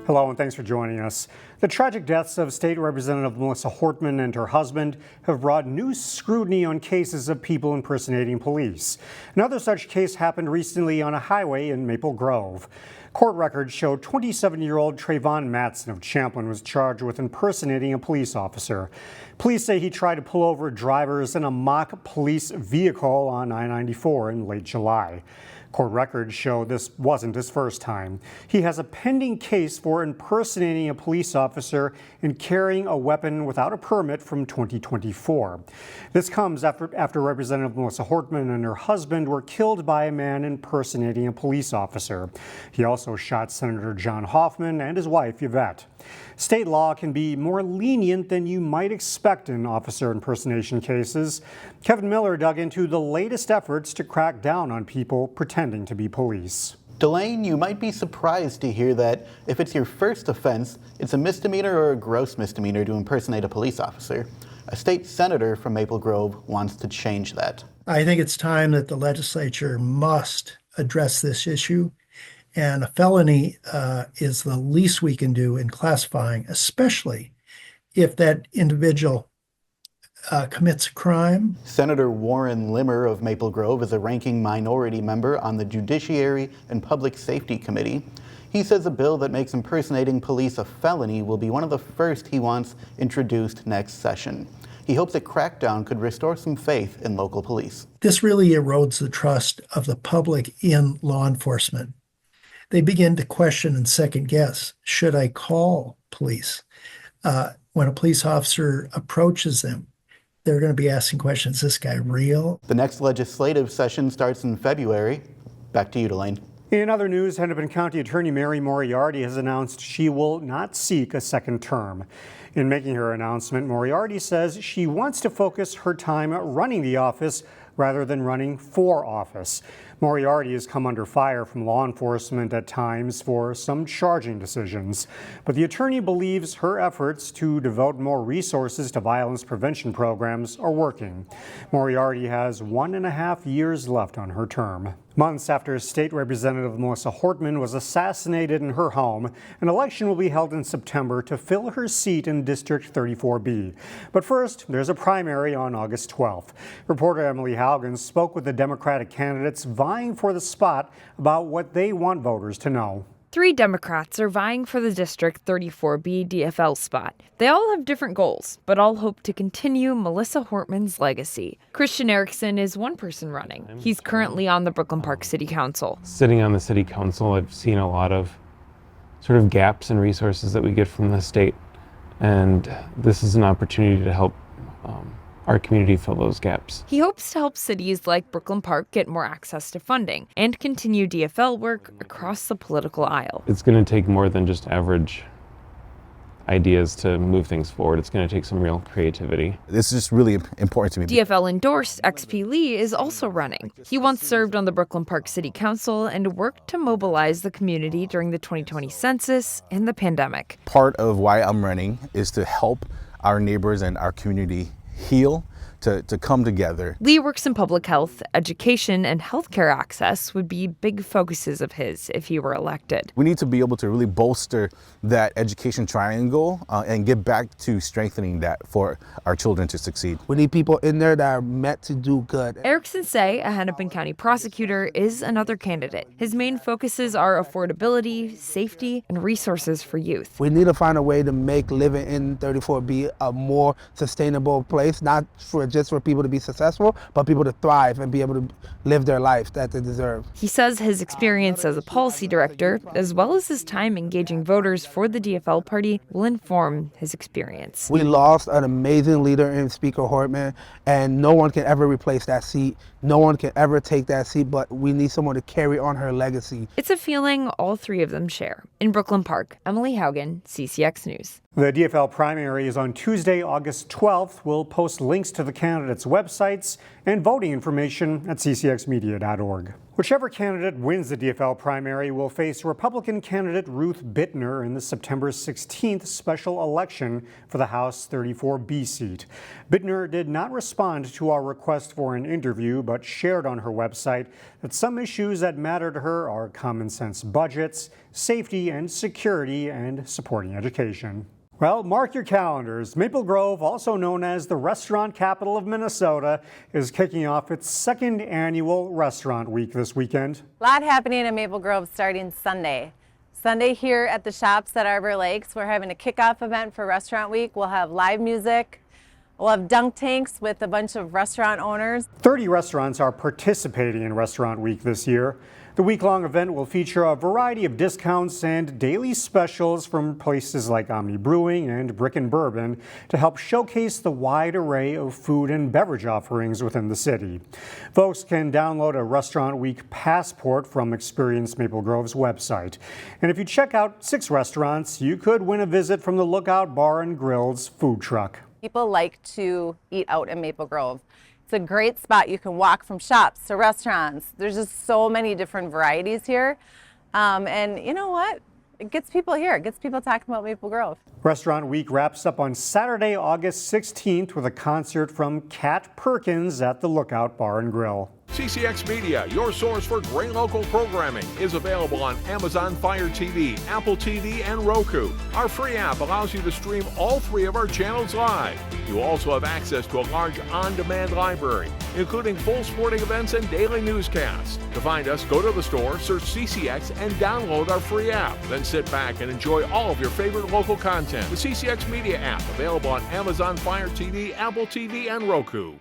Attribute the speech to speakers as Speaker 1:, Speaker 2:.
Speaker 1: Hello and thanks for joining us. The tragic deaths of State Representative Melissa Hortman and her husband have brought new scrutiny on cases of people impersonating police. Another such case happened recently on a highway in Maple Grove. Court records show 27-year-old Trayvon Matson of Champlin was charged with impersonating a police officer. Police say he tried to pull over drivers in a mock police vehicle on I-94 in late July. Court records show this wasn't his first time. He has a pending case for impersonating a police officer and carrying a weapon without a permit from 2024. This comes after Representative Melissa Hortman and her husband were killed by a man impersonating a police officer. He also shot Senator John Hoffman and his wife, Yvette. State law can be more lenient than you might expect in officer impersonation cases. Kevin Miller dug into the latest efforts to crack down on people pretending to be police.
Speaker 2: Delane, you might be surprised to hear that if it's your first offense, it's a misdemeanor or a gross misdemeanor to impersonate a police officer. A state senator from Maple Grove wants to change that.
Speaker 3: I think it's time that the legislature must address this issue. And a felony is the least we can do in classifying, especially if that individual commits a crime.
Speaker 2: Senator Warren Limmer of Maple Grove is a ranking minority member on the Judiciary and Public Safety Committee. He says a bill that makes impersonating police a felony will be one of the first he wants introduced next session. He hopes a crackdown could restore some faith in local police.
Speaker 3: This really erodes the trust of the public in law enforcement. They begin to question and second guess, should I call police? When a police officer approaches them, they're going to be asking questions, is this guy real?
Speaker 2: The next legislative session starts in February. Back to you, Delane.
Speaker 1: In other news, Hennepin County Attorney Mary Moriarty has announced she will not seek a second term. In making her announcement, Moriarty says she wants to focus her time running the office rather than running for office. Moriarty has come under fire from law enforcement at times for some charging decisions, but the attorney believes her efforts to devote more resources to violence prevention programs are working. Moriarty has 1.5 years left on her term. Months after State Representative Melissa Hortman was assassinated in her home, an election will be held in September to fill her seat in District 34B. But first, there's a primary on August 12th. Reporter Emily Haugen spoke with the Democratic candidates vying for the spot about what they want voters to know.
Speaker 4: 3 Democrats are vying for the District 34B DFL spot. They all have different goals, but all hope to continue Melissa Hortman's legacy. Christian Erickson is one person running. He's currently on the Brooklyn Park City Council.
Speaker 5: Sitting on the City Council, I've seen a lot of sort of gaps in resources that we get from the state, and this is an opportunity to help our community fill those gaps.
Speaker 4: He hopes to help cities like Brooklyn Park get more access to funding and continue DFL work across the political aisle.
Speaker 5: It's going to take more than just average ideas to move things forward. It's going to take some real creativity.
Speaker 6: This is just really important to me.
Speaker 4: DFL endorsed XP Lee is also running. He once served on the Brooklyn Park City Council and worked to mobilize the community during the 2020 census and the pandemic.
Speaker 6: Part of why I'm running is to help our neighbors and our community heal, to come together.
Speaker 4: Lee works in public health, education, and healthcare access would be big focuses of his if he were elected.
Speaker 6: We need to be able to really bolster that education triangle and get back to strengthening that for our children to succeed.
Speaker 7: We need people in there that are meant to do good.
Speaker 4: Erickson say a Hennepin County prosecutor is another candidate. His main focuses are affordability, safety, and resources for youth.
Speaker 7: We need to find a way to make living in 34B a more sustainable place, not just for people to be successful, but people to thrive and be able to live their life that they deserve.
Speaker 4: He says his experience as a policy director, as well as his time engaging voters for the DFL party, will inform his experience.
Speaker 7: We lost an amazing leader in Speaker Hortman, and no one can ever replace that seat. No one can ever take that seat, but we need someone to carry on her legacy.
Speaker 4: It's a feeling all 3 of them share. In Brooklyn Park, Emily Haugen, CCX News.
Speaker 1: The DFL primary is on Tuesday, August 12th. We'll post links to the candidates' websites and voting information at ccxmedia.org. Whichever candidate wins the DFL primary will face Republican candidate Ruth Bittner in the September 16th special election for the House 34B seat. Bittner did not respond to our request for an interview, but shared on her website that some issues that matter to her are common sense budgets, safety and security, and supporting education. Well, mark your calendars. Maple Grove, also known as the restaurant capital of Minnesota, is kicking off its second annual Restaurant Week this weekend.
Speaker 8: A lot happening in Maple Grove starting Sunday. Sunday here at the shops at Arbor Lakes, we're having a kickoff event for Restaurant Week. We'll have live music. We'll have dunk tanks with a bunch of restaurant owners.
Speaker 1: 30 restaurants are participating in Restaurant Week this year. The week-long event will feature a variety of discounts and daily specials from places like Omni Brewing and Brick and Bourbon to help showcase the wide array of food and beverage offerings within the city. Folks can download a Restaurant Week passport from Experience Maple Grove's website. And if you check out 6 restaurants, you could win a visit from the Lookout Bar and Grill's food truck.
Speaker 8: People like to eat out in Maple Grove. It's a great spot. You can walk from shops to restaurants. There's just so many different varieties here. And you know what? It gets people here. It gets people talking about Maple Grove.
Speaker 1: Restaurant Week wraps up on Saturday, August 16th with a concert from Kat Perkins at the Lookout Bar and Grill.
Speaker 9: CCX Media, your source for great local programming, is available on Amazon Fire TV, Apple TV, and Roku. Our free app allows you to stream all 3 of our channels live. You also have access to a large on-demand library, including full sporting events and daily newscasts. To find us, go to the store, search CCX, and download our free app. Then sit back and enjoy all of your favorite local content. The CCX Media app, available on Amazon Fire TV, Apple TV, and Roku.